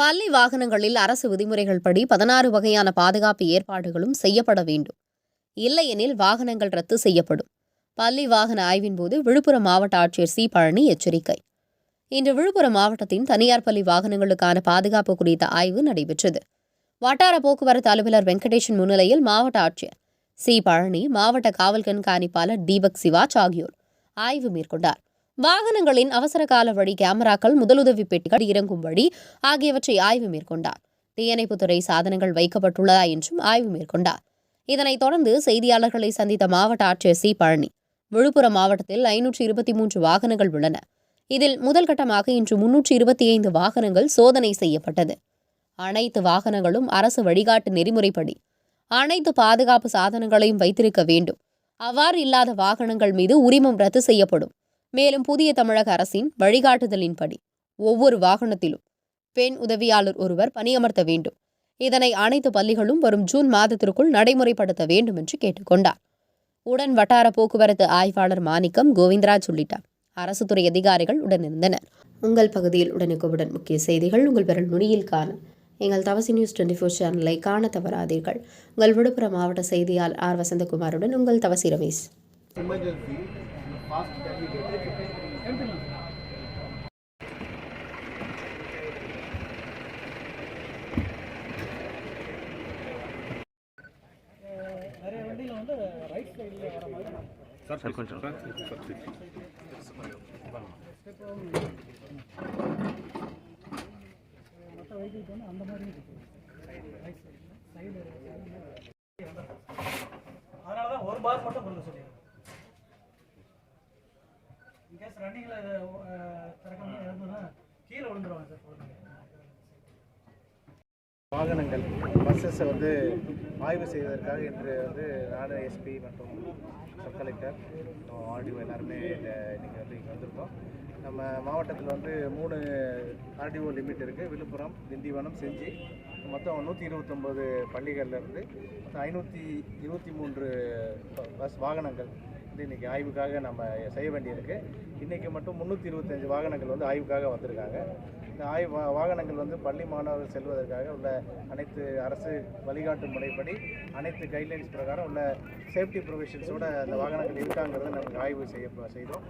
பள்ளி வாகனங்களில் அரசு விதிமுறைகள் படி 16 வகையான பாதுகாப்பு ஏற்பாடுகளும் செய்யப்பட வேண்டும். இல்லையெனில் வாகனங்கள் ரத்து செய்யப்படும். பள்ளி வாகன ஆய்வின் போது விழுப்புரம் மாவட்ட ஆட்சியர் சி. பழனி எச்சரிக்கை. இன்று விழுப்புரம் மாவட்டத்தின் தனியார் பள்ளி வாகனங்களுக்கான பாதுகாப்பு குறித்த ஆய்வு நடைபெற்றது. வட்டார போக்குவரத்து அலுவலர் வெங்கடேஷன் முன்னிலையில் மாவட்ட ஆட்சியர் சி. பழனி, மாவட்ட காவல் கண்காணிப்பாளர் தீபக் சிவாஜ் ஆகியோர் ஆய்வு மேற்கொண்டார். வாகனங்களின் அவசர கால வழி கேமராக்கள், முதலுதவி பெட்டிகள் இறங்கும் வழி ஆகியவற்றை ஆய்வு மேற்கொண்டார். தீயணைப்புத்துறை சாதனங்கள் வைக்கப்பட்டுள்ளதா என்றும் ஆய்வு மேற்கொண்டார். இதனைத் தொடர்ந்து செய்தியாளர்களை சந்தித்த மாவட்ட ஆட்சியர் சி. பழனி, விழுப்புரம் மாவட்டத்தில் 523 வாகனங்கள் உள்ளன. இதில் முதல் கட்டமாக இன்று 325 வாகனங்கள் சோதனை செய்யப்பட்டது. அனைத்து வாகனங்களும் அரசு வழிகாட்டு நெறிமுறைப்படி அனைத்து பாதுகாப்பு சாதனங்களையும் வைத்திருக்க வேண்டும். அவ்வாறு இல்லாத வாகனங்கள் மீது உரிமம் ரத்து செய்யப்படும். மேலும் புதிய தமிழக அரசின் வழிகாட்டுதலின்படி ஒவ்வொரு வாகனத்திலும் பெண் உதவியாளர் ஒருவர் பணியமர்த்த வேண்டும். இதனை அனைத்து பள்ளிகளும் வரும் ஜூன் மாதத்திற்குள் நடைமுறைப்படுத்த வேண்டும் என்று கேட்டுக்கொண்டார். உடன் வட்டார போக்குவரத்து ஆய்வாளர் மாணிக்கம், கோவிந்தராஜ் உள்ளிட்ட அரசு துறை அதிகாரிகள் உடனிருந்தனர். உங்கள் பகுதியில் உடனுக்குடன் முக்கிய செய்திகள் உங்கள் விரல் நுனியில் காண எங்கள் தவசி நியூஸ் 24 சேனலை காண தவறாதீர்கள். உங்கள் விழுப்புரம் மாவட்ட செய்தியாளர் ஆர். வசந்தகுமாருடன் உங்கள் தவசி ரமேஷ். நிறைய வண்டியில் வந்து ரைட் சைடில் வர மாதிரி சார் கொஞ்சம் மற்ற வெஹிக்கிள்க்கு வந்து அந்த மாதிரி ரைட் சைடு அதனால தான் ஒரு பார் மட்டும் கொடுக்க சொல்லிடுறேன். இன்கேஸ் ரன்னிங்கில் திறக்காமல் இருந்ததுன்னா கீழே விழுந்துருவாங்க சார். வாகனங்கள் பஸ்ஸஸை வந்து ஆய்வு செய்வதற்காக இன்று வந்து நாடு எஸ்பி மற்றும் சப் கலெக்டர் ஆர்டிஓ எல்லாருமே இன்றைக்கி இங்கே வந்திருக்கோம். நம்ம மாவட்டத்தில் வந்து 3 ஆர்டிஓ லிமிட் இருக்குது. விழுப்புரம், திண்டிவனம், செஞ்சி, மொத்தம் 129 பள்ளிகள்லேருந்து மொத்தம் 523 பஸ் வாகனங்கள் வந்து இன்றைக்கி ஆய்வுக்காக நம்ம செய்ய வேண்டியிருக்கு. இன்றைக்கி மட்டும் 325 வாகனங்கள் வந்து ஆய்வுக்காக வந்திருக்காங்க. இந்த வாகனங்கள் வந்து பள்ளி மாணவர்கள் செல்வதற்காக உள்ள அனைத்து அரசு வழிகாட்டு முறைப்படி அனைத்து கைட்லைன்ஸ் பிரகாரம் உள்ள சேஃப்டி ப்ரொவிஷன்ஸோடு அந்த வாகனங்கள் இருக்காங்கிறத நமக்கு ஆய்வு செய்தோம்.